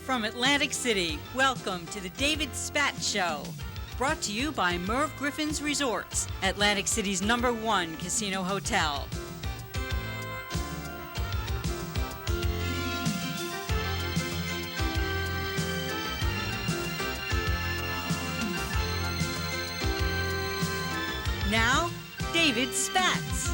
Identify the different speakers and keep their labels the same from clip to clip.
Speaker 1: From Atlantic City, welcome to the David Spatz Show. Brought to you by Merv Griffin's Resorts, Atlantic City's #1 casino hotel. Now, David Spatz.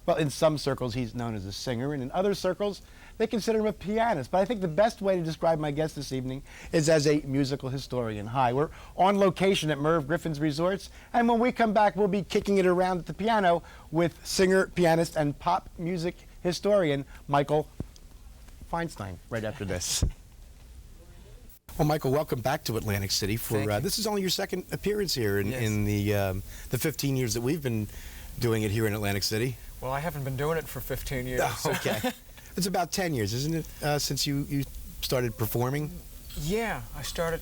Speaker 2: Well, in some circles, he's known as a singer, and in other circles, they consider him a pianist. But I think the best way to describe my guest this evening is as a musical historian. Hi, we're on location at Merv Griffin's Resorts, and when we come back, we'll be kicking it around at the piano with singer, pianist, and pop music historian Michael Feinstein right after this. Well, Michael, welcome back to Atlantic City. This is only your second appearance here in the 15 years that we've been doing it here in Atlantic City.
Speaker 3: Well, I haven't been doing it for 15 years.
Speaker 2: Oh, okay. It's about 10 years, isn't it, since you started performing?
Speaker 3: Yeah,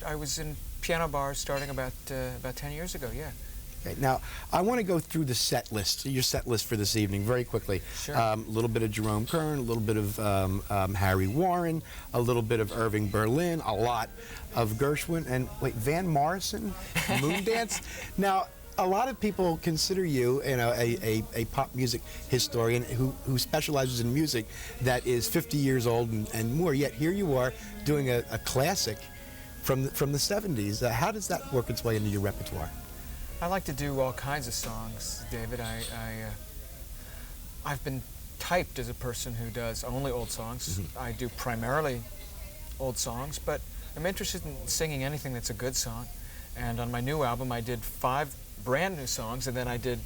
Speaker 3: I was in piano bars starting about 10 years ago, yeah.
Speaker 2: Okay, now, I want to go through the set list, your set list for this evening, very quickly.
Speaker 3: Sure.
Speaker 2: A little bit of Jerome Kern, a little bit of Harry Warren, a little bit of Irving Berlin, a lot of Gershwin, and wait, Van Morrison, Moondance. Now, a lot of people consider you, a pop music historian who specializes in music that is 50 years old and more. Yet here you are doing a classic from the 70s. How does that work its way into your repertoire?
Speaker 3: I like to do all kinds of songs, David. I've been typed as a person who does only old songs. Mm-hmm. I do primarily old songs, but I'm interested in singing anything that's a good song. And on my new album, I did 5 brand new songs, and then I did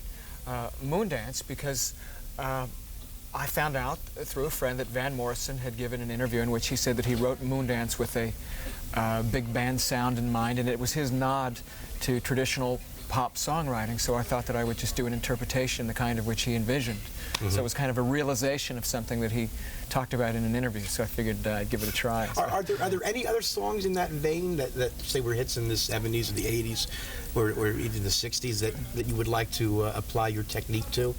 Speaker 3: Moondance because I found out through a friend that Van Morrison had given an interview in which he said that he wrote Moondance with a big band sound in mind, and it was his nod to traditional pop songwriting, so I thought that I would just do an interpretation the kind of which he envisioned. Mm-hmm. So it was kind of a realization of something that he talked about in an interview, so I figured I'd give it a try. So.
Speaker 2: Are there any other songs in that vein that say were hits in the 70s or the 80s or even the 60s that you would like to apply your technique to?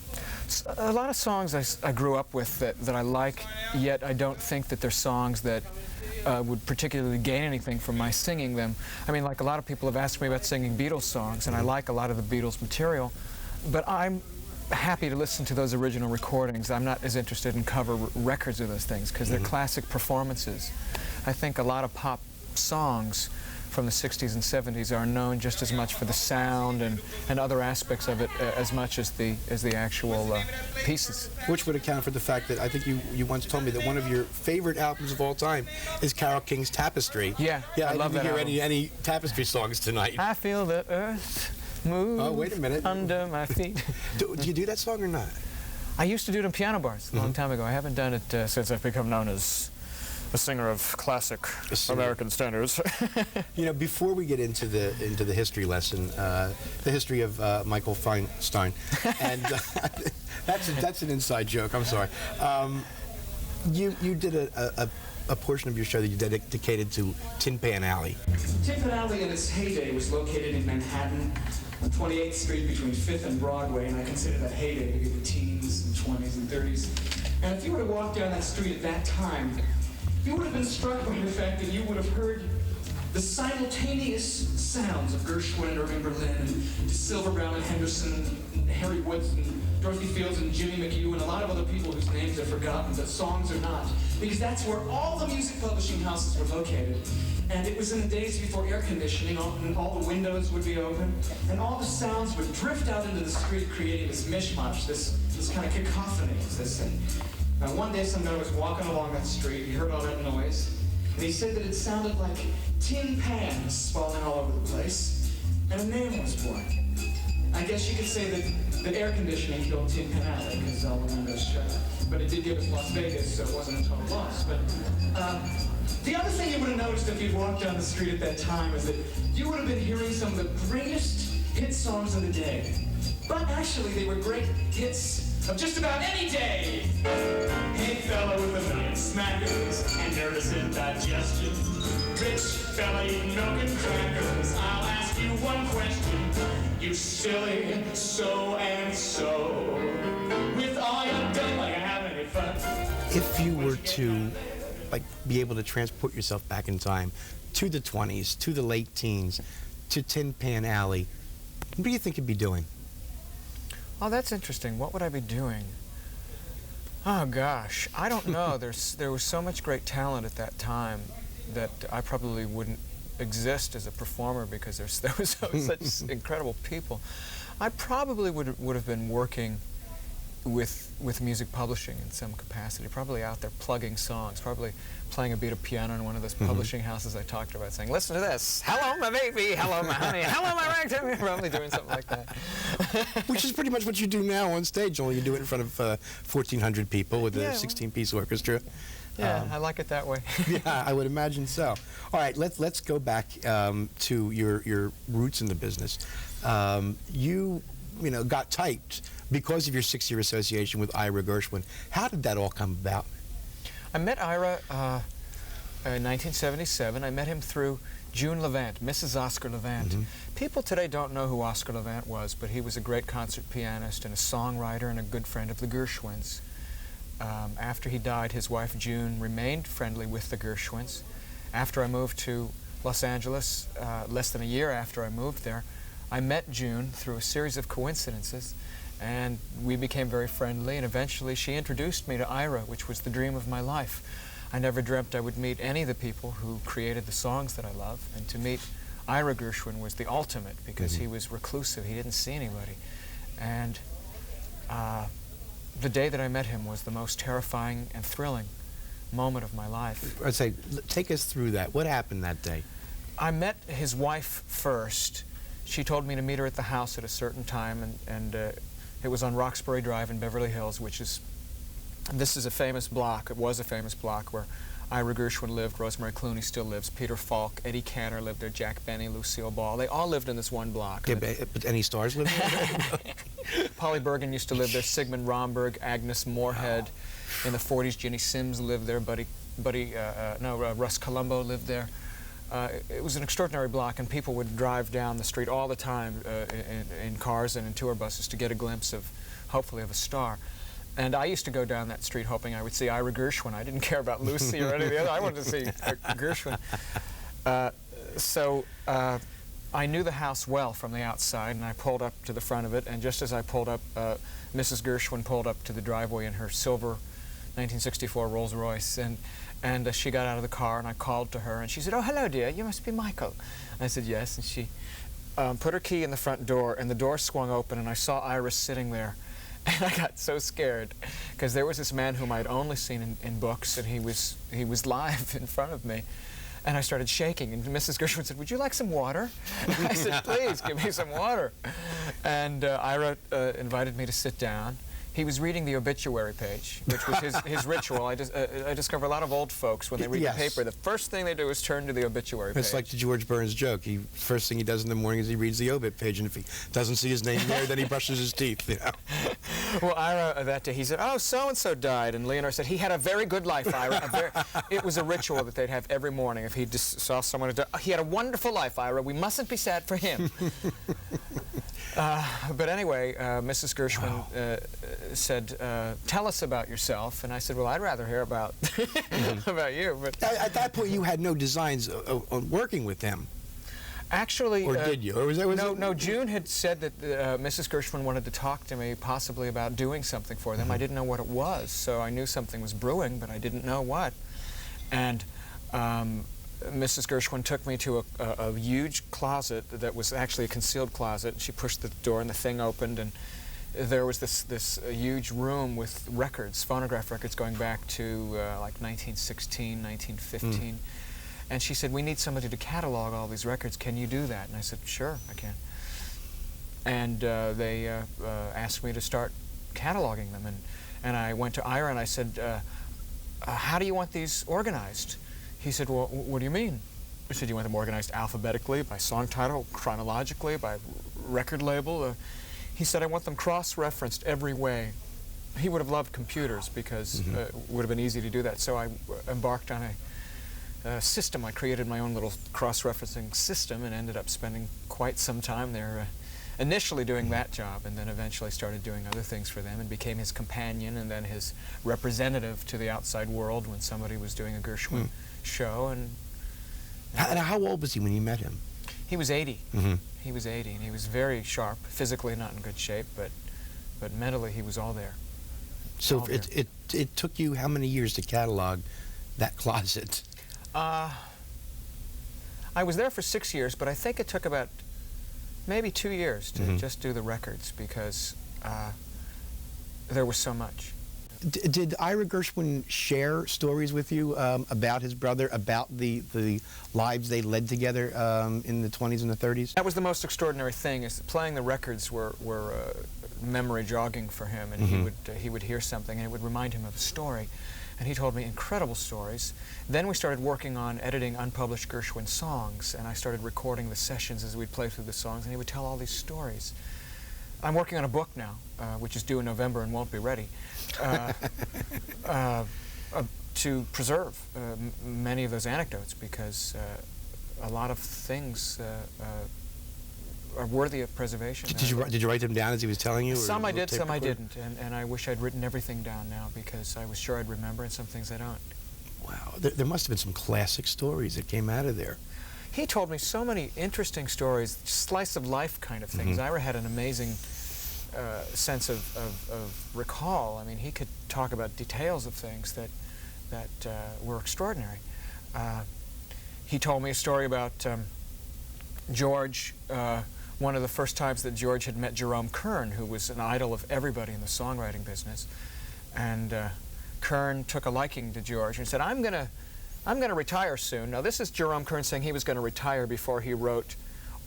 Speaker 3: A lot of songs I grew up with that I like, yet I don't think that they're songs that would particularly gain anything from my singing them. I mean, like a lot of people have asked me about singing Beatles songs, and I like a lot of the Beatles material, but I'm happy to listen to those original recordings. I'm not as interested in cover records of those things because they're classic performances. I think a lot of pop songs from the 60s and 70s are known just as much for the sound and other aspects of it as much as the actual pieces.
Speaker 2: Which would account for the fact that I think you once told me that one of your favorite albums of all time is Carole King's Tapestry.
Speaker 3: Yeah,
Speaker 2: I
Speaker 3: love that
Speaker 2: didn't
Speaker 3: album.
Speaker 2: hear any Tapestry songs tonight.
Speaker 3: I feel the earth move
Speaker 2: wait a minute.
Speaker 3: under my feet.
Speaker 2: Do you do that song or not?
Speaker 3: I used to do it in piano bars a long time ago. I haven't done it since I've become known as a singer of classic American standards.
Speaker 2: You know, before we get into the history lesson, the history of Michael Feinstein, and that's an inside joke. I'm sorry. You did a portion of your show that you dedicated to Tin Pan Alley.
Speaker 4: Tin Pan Alley in its heyday was located in Manhattan, on 28th Street between 5th and Broadway, and I consider that heyday to be the teens and 20s and 30s. And if you were to walk down that street at that time, you would have been struck by the fact that you would have heard the simultaneous sounds of Gershwin and Irving Berlin and Silver Brown and Henderson and Harry Woods and Dorothy Fields and Jimmy McHugh and a lot of other people whose names are forgotten, but songs are not, because that's where all the music publishing houses were located. And it was in the days before air conditioning, and all the windows would be open, and all the sounds would drift out into the street, creating this mishmash, this kind of cacophony. Now, one day some guy was walking along that street, he heard all that noise, and he said that it sounded like tin pans falling all over the place, and a man was born. I guess you could say that the air conditioning killed Tin Pan Alley, because all the windows shut. But it did give us Las Vegas, so it wasn't a total loss. But the other thing you would have noticed if you'd walked down the street at that time is that you would have been hearing some of the greatest hit songs of the day. But actually, they were great hits of just about any day. Hey fella with a million smackers and nervous indigestion, rich fella eating milk and crackers, I'll ask you one question, you silly so and so, with all your dough, like having any fun.
Speaker 2: If you were to like be able to transport yourself back in time to the 20s, to the late teens, to Tin Pan Alley, what do you think you'd be doing?
Speaker 3: Oh, that's interesting. What would I be doing? Oh gosh, I don't know. There was so much great talent at that time that I probably wouldn't exist as a performer because there was such incredible people. I probably would have been working with music publishing in some capacity, probably out there plugging songs, probably playing a beat of piano in one of those publishing houses I talked about, saying, listen to this, hello my baby, hello my honey, hello my ragtime, probably doing something like that.
Speaker 2: Which is pretty much what you do now on stage, only you do it in front of 1,400 people with a 16-piece orchestra.
Speaker 3: Yeah, I like it that way.
Speaker 2: Yeah, I would imagine so. All right, let's go back to your roots in the business. You got typed because of your 6-year association with Ira Gershwin. How did that all come about?
Speaker 3: I met Ira in 1977. I met him through June Levant, Mrs. Oscar Levant. People today don't know who Oscar Levant was, but he was a great concert pianist and a songwriter and a good friend of the Gershwins. After he died, his wife June remained friendly with the Gershwins. After I moved to Los Angeles, less than a year after I moved there, I met June through a series of coincidences, and we became very friendly, and eventually she introduced me to Ira, which was the dream of my life. I never dreamt I would meet any of the people who created the songs that I love, and to meet Ira Gershwin was the ultimate because he was reclusive, he didn't see anybody. And the day that I met him was the most terrifying and thrilling moment of my life.
Speaker 2: I'd say, take us through that. What happened that day? I
Speaker 3: met his wife first. She told me to meet her at the house at a certain time, and it was on Roxbury Drive in Beverly Hills, this is a famous block. It was a famous block where Ira Gershwin lived, Rosemary Clooney still lives, Peter Falk, Eddie Cantor lived there, Jack Benny, Lucille Ball. They all lived in this one block.
Speaker 2: Yeah, but any stars lived there?
Speaker 3: Polly Bergen used to live there, Sigmund Romberg, Agnes Moorehead. In the 40s, Ginny Sims lived there, Russ Colombo lived there. It was an extraordinary block, and people would drive down the street all the time in cars and in tour buses to get a glimpse of, hopefully, of a star. And I used to go down that street hoping I would see Ira Gershwin. I didn't care about Lucy or any of the other. I wanted to see Gershwin. So I knew the house well from the outside, and I pulled up to the front of it, and just as I pulled up, Mrs. Gershwin pulled up to the driveway in her silver 1964 Rolls Royce, and she got out of the car, and I called to her, and she said, "Oh, hello, dear, you must be Michael." I said, "Yes," and she put her key in the front door, and the door swung open, and I saw Iris sitting there, and I got so scared, because there was this man whom I had only seen in books, and he was live in front of me, and I started shaking, and Mrs. Gershwin said, "Would you like some water?" I said, "Please, give me some water." And Ira invited me to sit down. He was reading the obituary page, which was his ritual. I discover a lot of old folks, when they read the paper, the first thing they do is turn to the obituary page.
Speaker 2: It's like the George Burns joke. First thing he does in the morning is he reads the obit page, and if he doesn't see his name there, then he brushes his teeth. You know?
Speaker 3: Well, Ira, that day, he said, "Oh, so-and-so died." And Leonore said, "He had a very good life, Ira." It was a ritual that they'd have every morning. If he just saw someone who died, "He had a wonderful life, Ira. We mustn't be sad for him." But anyway, Mrs. Gershwin said, "Tell us about yourself." And I said, "Well, I'd rather hear about about you." But
Speaker 2: at that point, you had no designs on working with him.
Speaker 3: Actually,
Speaker 2: or did you? Or was
Speaker 3: no. June had said that Mrs. Gershwin wanted to talk to me, possibly about doing something for them. I didn't know what it was, so I knew something was brewing, but I didn't know what. And Mrs. Gershwin took me to a huge closet that was actually a concealed closet. She pushed the door and the thing opened, and there was this huge room with records, phonograph records going back to like 1916, 1915. And she said, "We need somebody to catalog all these records. Can you do that?" And I said, "Sure, I can." And they asked me to start cataloging them. And I went to Ira and I said, "How do you want these organized?" He said, "Well, what do you mean?" I said, "You want them organized alphabetically, by song title, chronologically, by record label?" He said, "I want them cross-referenced every way." He would have loved computers because it would have been easy to do that. So I embarked on a system. I created my own little cross-referencing system and ended up spending quite some time there initially doing that job, and then eventually started doing other things for them and became his companion and then his representative to the outside world when somebody was doing a Gershwin show. And
Speaker 5: how old was he when you met him?
Speaker 3: he was 80.
Speaker 5: Mm-hmm.
Speaker 3: He was 80, and he was very sharp, physically not in good shape, but mentally he was all there.
Speaker 5: So
Speaker 3: All there.
Speaker 5: it took you how many years to catalog that closet?
Speaker 3: I was there for 6 years, but I think it took about maybe 2 years to just do the records because there was so much.
Speaker 5: Did Ira Gershwin share stories with you about his brother, about the lives they led together in the 20s and the 30s?
Speaker 3: That was the most extraordinary thing, is that playing the records were memory jogging for him, and he would hear something and it would remind him of a story. And he told me incredible stories. Then we started working on editing unpublished Gershwin songs, and I started recording the sessions as we'd play through the songs, and he would tell all these stories. I'm working on a book now, which is due in November and won't be ready, to preserve many of those anecdotes, because a lot of things are worthy of preservation.
Speaker 5: Did you write them down as he was telling you?
Speaker 3: Some I did, some I didn't, and I wish I'd written everything down now because I was sure I'd remember, and some things I don't.
Speaker 5: Wow, there must have been some classic stories that came out of there.
Speaker 3: He told me so many interesting stories, slice of life kind of things. Ira had an amazing sense of recall. I mean, he could talk about details of things that were extraordinary. He told me a story about George. One of the first times that George had met Jerome Kern, who was an idol of everybody in the songwriting business, and Kern took a liking to George and said, I'm gonna retire soon. Now this is Jerome Kern saying he was going to retire before he wrote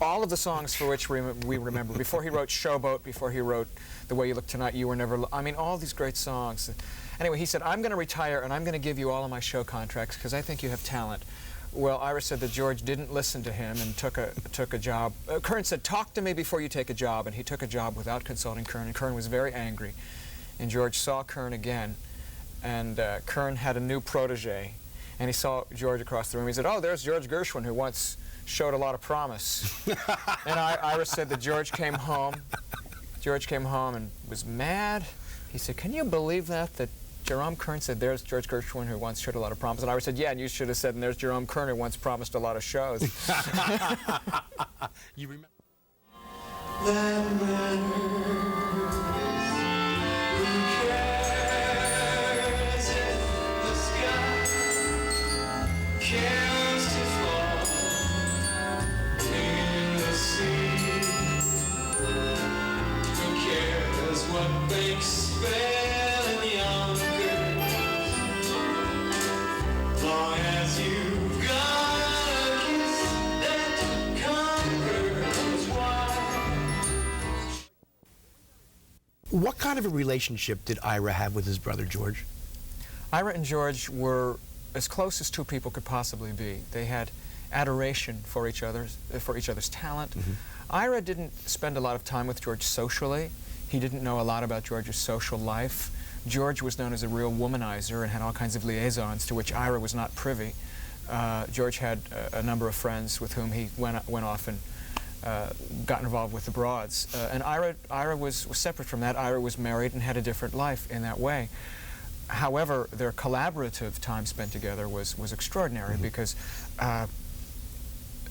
Speaker 3: all of the songs for which we remember. Before he wrote Showboat, before he wrote The Way You Look Tonight, You Were Never... I mean, all these great songs. Anyway, he said, I'm going to retire and I'm going to give you all of my show contracts because I think you have talent. Well, Ira said that George didn't listen to him and took a job. Kern said, talk to me before you take a job, and he took a job without consulting Kern, and Kern was very angry. And George saw Kern again, and Kern had a new protege, and he saw George across the room. He said, oh, there's George Gershwin, who once showed a lot of promise. And Ira said that George came home and was mad. He said, can you believe that Jerome Kern said, there's George Gershwin who once showed a lot of promise. And Ira said, yeah, and you should have said, and there's Jerome Kern who once promised a lot of shows.
Speaker 5: You remember?
Speaker 4: That matters. Who cares if the sky cares to fall in the sea? Who cares what makes spell in younger? Long as you've got a kiss that conquers wide.
Speaker 5: What kind of a relationship did Ira have with his brother George?
Speaker 3: Ira and George were as close as two people could possibly be. They had adoration for each other's talent. Ira didn't spend a lot of time with George socially. He didn't know a lot about George's social life. George was known as a real womanizer and had all kinds of liaisons to which Ira was not privy. George had a number of friends with whom he went off and got involved with the broads. And Ira was separate from that. Ira was married and had a different life in that way. However, their collaborative time spent together was extraordinary because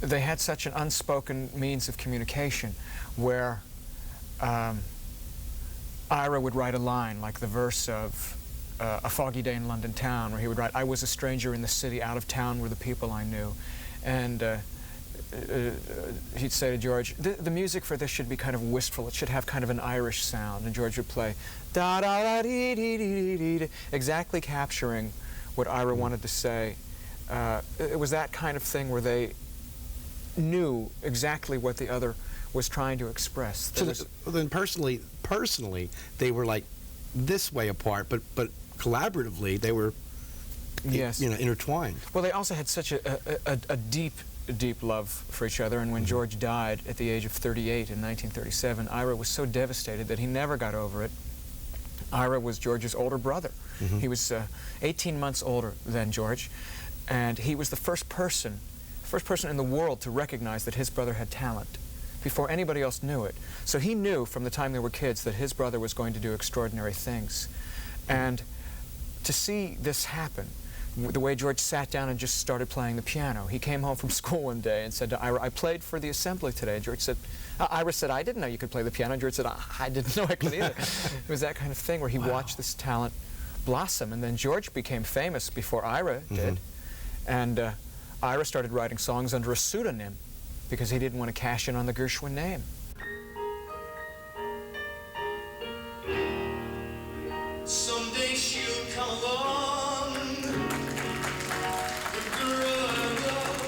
Speaker 3: they had such an unspoken means of communication where Ira would write a line like the verse of A Foggy Day in London Town, where he would write, I was a stranger in the city, out of town were the people I knew. And he'd say to George, the music for this should be kind of wistful. It should have kind of an Irish sound. And George would play, da da da dee dee dee dee dee, exactly capturing what Ira wanted to say. It was that kind of thing where they knew exactly what the other was trying to express.
Speaker 5: So then personally, they were like this way apart, but collaboratively they were,
Speaker 3: yes,
Speaker 5: intertwined.
Speaker 3: Well, they also had such a deep love for each other, and when George died at the age of 38 in 1937, Ira was so devastated that he never got over it. Ira was George's older brother. He was 18 months older than George, and he was the first person in the world to recognize that his brother had talent, before anybody else knew it. So he knew from the time they were kids that his brother was going to do extraordinary things. And to see this happen, the way George sat down and just started playing the piano. He came home from school one day and said to Ira, I played for the assembly today. And George said, Ira said, I didn't know you could play the piano. And George said, I didn't know I could either. It was that kind of thing where he watched this talent blossom. And then George became famous before Ira did. And Ira started writing songs under a pseudonym because he didn't want to cash in on the Gershwin name.
Speaker 6: Someday she'll come along, the girl I love.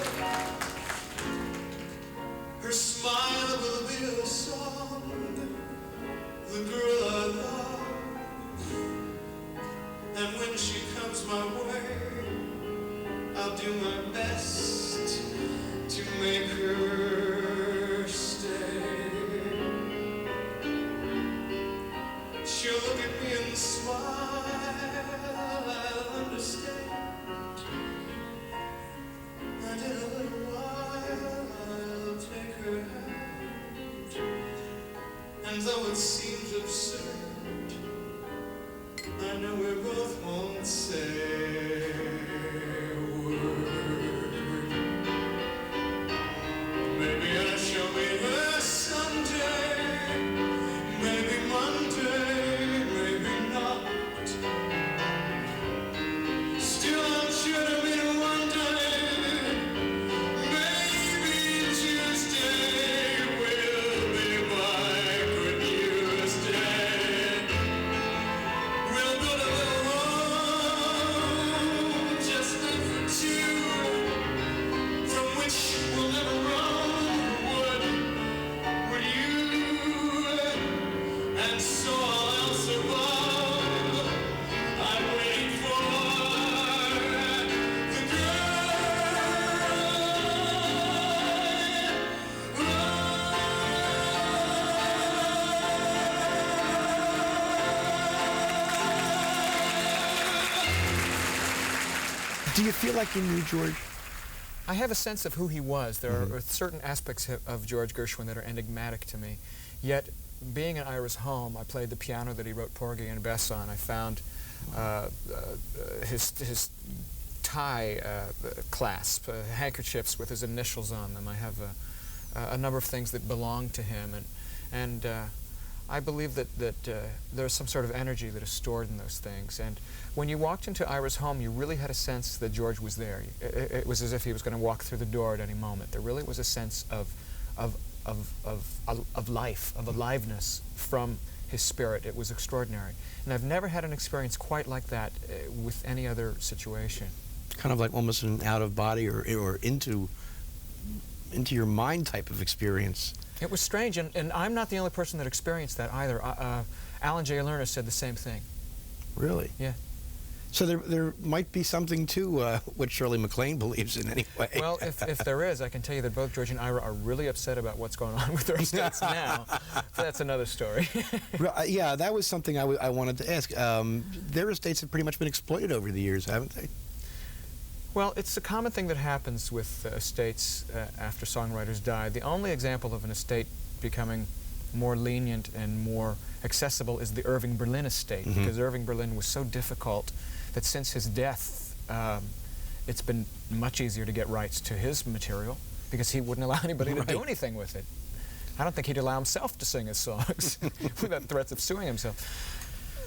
Speaker 6: Her smile will be a song, the girl I love. And when she comes my way, I'll do my best to make her stay. She'll look at me and smile, I'll understand. And in a little while, I'll take her hand. And though it seems absurd, I know we both won't say a word. Maybe I shall meet her someday, maybe Monday, maybe not. Still I'm sure to meet her one day, maybe Tuesday will be my good news day. We'll build a little home, just for two, from which we'll never run. Would you? And so I'll survive. I'm waiting for the
Speaker 5: Do you feel like you knew George?
Speaker 3: I have a sense of who he was. There are certain aspects of George Gershwin that are enigmatic to me. Yet, being in Ira's home, I played the piano that he wrote Porgy and Bess on. I found his tie clasp, handkerchiefs with his initials on them. I have a number of things that belong to him, and I believe that there's some sort of energy that is stored in those things. And when you walked into Ira's home, you really had a sense that George was there. It was as if he was going to walk through the door at any moment. There really was a sense of life, of aliveness from his spirit. It was extraordinary. And I've never had an experience quite like that with any other situation.
Speaker 5: Kind of like almost an out-of-body or into your mind type of experience.
Speaker 3: It was strange, and I'm not the only person that experienced that either. Alan J. Lerner said the same thing.
Speaker 5: Really?
Speaker 3: Yeah.
Speaker 5: So there might be something to what Shirley MacLaine believes in anyway.
Speaker 3: Well, if there is, I can tell you that both George and Ira are really upset about what's going on with their estates now. So that's another story.
Speaker 5: Yeah, that was something I wanted to ask. Their estates have pretty much been exploited over the years, haven't they?
Speaker 3: Well, it's a common thing that happens with estates after songwriters die. The only example of an estate becoming more lenient and more accessible is the Irving Berlin estate, because Irving Berlin was so difficult that since his death, it's been much easier to get rights to his material because he wouldn't allow anybody to do anything with it. I don't think he'd allow himself to sing his songs without threats of suing himself.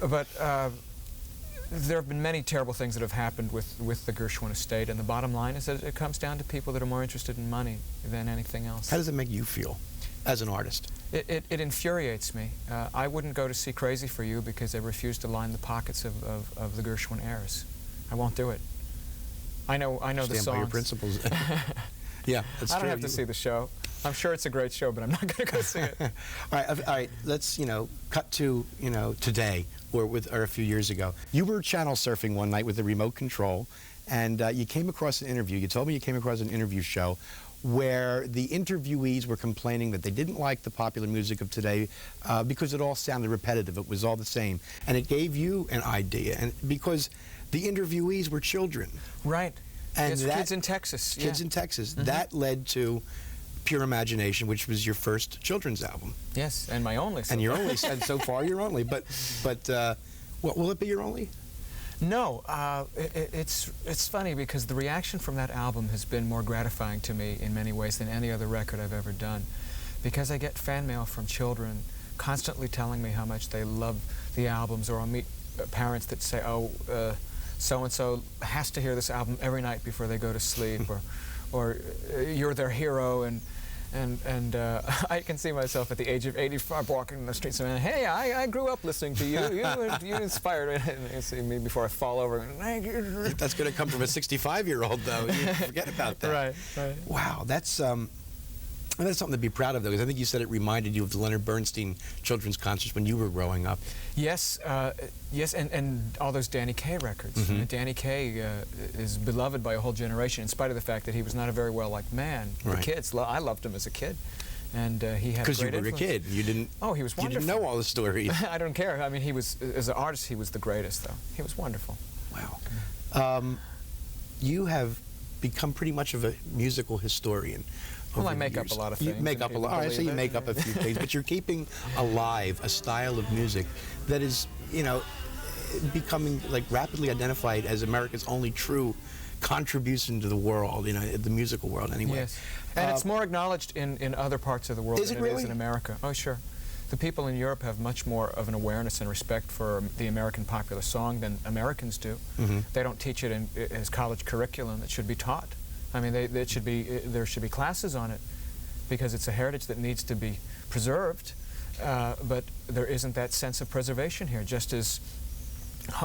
Speaker 3: But there have been many terrible things that have happened with the Gershwin estate, and the bottom line is that it comes down to people that are more interested in money than anything else.
Speaker 5: How does it make you feel as an artist?
Speaker 3: It infuriates me. I wouldn't go to see Crazy for You because they refuse to line the pockets of the Gershwin heirs. I won't do it. I know the songs.
Speaker 5: Stand by your principles. Yeah, that's true.
Speaker 3: I don't have to see the show. I'm sure it's a great show, but I'm not going to go see it.
Speaker 5: All right. Let's cut to today or a few years ago. You were channel surfing one night with a remote control, and you came across an interview. You told me you came across an interview show where the interviewees were complaining that they didn't like the popular music of today because it all sounded repetitive. It was all the same, and it gave you an idea, and because the interviewees were children,
Speaker 3: right?
Speaker 5: And
Speaker 3: kids in Texas.
Speaker 5: Kids in Texas. That led to Pure Imagination, which was your first children's album.
Speaker 3: Yes, and my only.
Speaker 5: And your only, and so far your only. But what will it be your only?
Speaker 3: No, it's funny because the reaction from that album has been more gratifying to me in many ways than any other record I've ever done, because I get fan mail from children constantly telling me how much they love the albums, or I'll meet parents that say, oh, so-and-so has to hear this album every night before they go to sleep, or you're their hero, and I can see myself at the age of 85 walking in the streets and saying, hey, I grew up listening to you. You inspired me. And you see me before I fall over.
Speaker 5: That's going to come from a 65-year-old, though. You forget about that.
Speaker 3: Right.
Speaker 5: Wow, that's something to be proud of, though, because I think you said it reminded you of the Leonard Bernstein children's concerts when you were growing up.
Speaker 3: Yes, and all those Danny Kaye records.
Speaker 5: Mm-hmm.
Speaker 3: Danny Kaye is beloved by a whole generation, in spite of the fact that he was not a very well-liked man.
Speaker 5: Right.
Speaker 3: The kids, I loved him as a kid, and he had a great influence.
Speaker 5: Because you were a kid, you didn't.
Speaker 3: Oh, he was wonderful.
Speaker 5: You didn't know all the stories.
Speaker 3: I don't care. I mean, he was, as an artist, he was the greatest, though. He was wonderful.
Speaker 5: Wow. You have become pretty much of a musical historian.
Speaker 3: Well, I make up a lot of things.
Speaker 5: You make up a lot. All right, so you make up a few things, but you're keeping alive a style of music that is, becoming like rapidly identified as America's only true contribution to the world, the musical world anyway.
Speaker 3: Yes, and it's more acknowledged in other parts of the world than it is in America. Oh, sure. The people in Europe have much more of an awareness and respect for the American popular song than Americans do.
Speaker 5: Mm-hmm.
Speaker 3: They don't teach it as college curriculum. It should be taught. I mean, there should be classes on it, because it's a heritage that needs to be preserved, but there isn't that sense of preservation here. Just as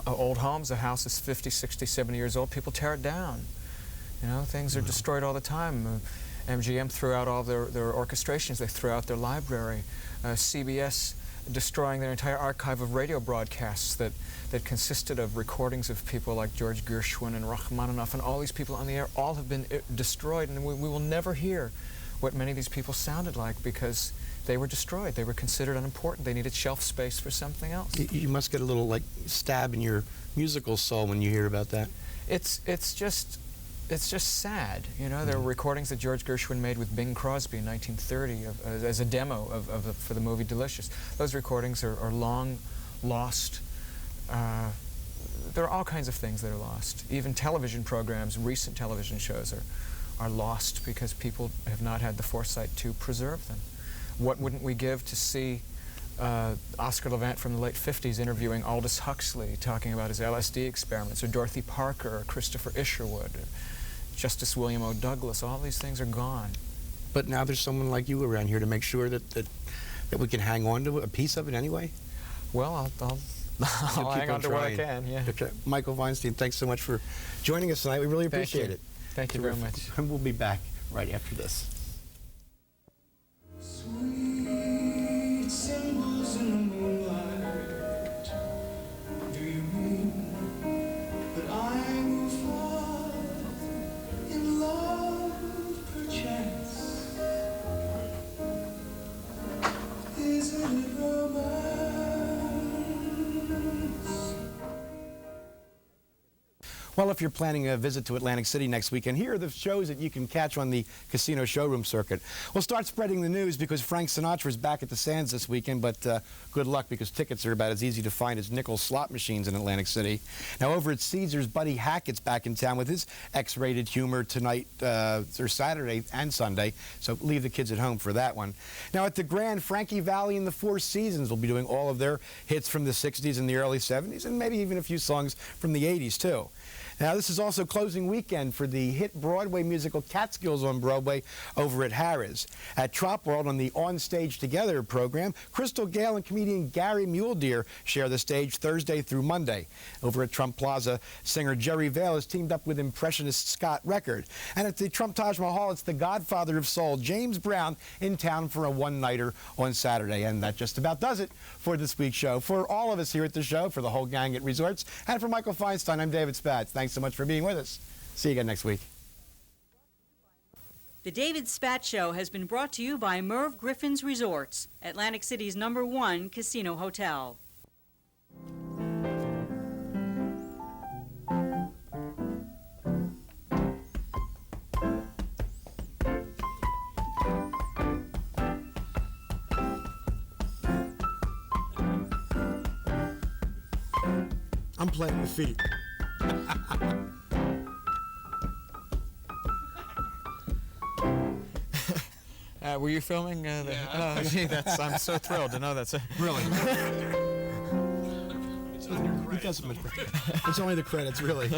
Speaker 3: old homes, a house is 50, 60, 70 years old, people tear it down. Things are destroyed all the time. MGM threw out all their orchestrations, they threw out their library. CBS destroying their entire archive of radio broadcasts that consisted of recordings of people like George Gershwin and Rachmaninoff, and all these people on the air all have been destroyed, and we will never hear what many of these people sounded like because they were destroyed. They were considered unimportant. They needed shelf space for something else.
Speaker 5: You must get a little stab in your musical soul when you hear about that.
Speaker 3: It's just sad, There were recordings that George Gershwin made with Bing Crosby in 1930 as a demo for the movie Delicious. Those recordings are long lost. There are all kinds of things that are lost. Even television programs, recent television shows are lost because people have not had the foresight to preserve them. What wouldn't we give to see Oscar Levant from the late 50s interviewing Aldous Huxley, talking about his LSD experiments, or Dorothy Parker, or Christopher Isherwood, or Justice William O. Douglas. All these things are gone.
Speaker 5: But now there's someone like you around here to make sure that we can hang on to a piece of it anyway?
Speaker 3: Well, I'll hang on to what I can, yeah.
Speaker 5: Okay. Michael Feinstein, thanks so much for joining us tonight. We really appreciate it.
Speaker 3: Thank you very much.
Speaker 5: And we'll be back right after this.
Speaker 6: Sweet symbols in the moonlight. Do you mean that I will fall in love perchance? Isn't it romance?
Speaker 2: Well, if you're planning a visit to Atlantic City next weekend, here are the shows that you can catch on the casino showroom circuit. We'll start spreading the news because Frank Sinatra is back at the Sands this weekend, but good luck because tickets are about as easy to find as nickel slot machines in Atlantic City. Now, over at Caesars, Buddy Hackett's back in town with his X-rated humor tonight, or Saturday and Sunday, so leave the kids at home for that one. Now, at the Grand, Frankie Valli and the Four Seasons will be doing all of their hits from the 60s and the early 70s, and maybe even a few songs from the 80s, too. Now, this is also closing weekend for the hit Broadway musical Catskills on Broadway over at Harrah's. At Trop World on the On Stage Together program, Crystal Gale and comedian Gary Muledeer share the stage Thursday through Monday. Over at Trump Plaza, singer Jerry Vale has teamed up with impressionist Scott Record. And at the Trump Taj Mahal, it's the godfather of soul, James Brown, in town for a one-nighter on Saturday. And that just about does it for this week's show. For all of us here at the show, for the whole gang at Resorts, and for Michael Feinstein, I'm David Spatz. Thanks so much for being with us. See you again next week.
Speaker 1: The David Spatz Show has been brought to you by Merv Griffin's Resorts, Atlantic City's #1 casino hotel.
Speaker 5: I'm playing the feet.
Speaker 3: Were you filming? Oh, gee, I'm so thrilled to know that's a...
Speaker 5: Really? It doesn't matter. It's only the credits, really.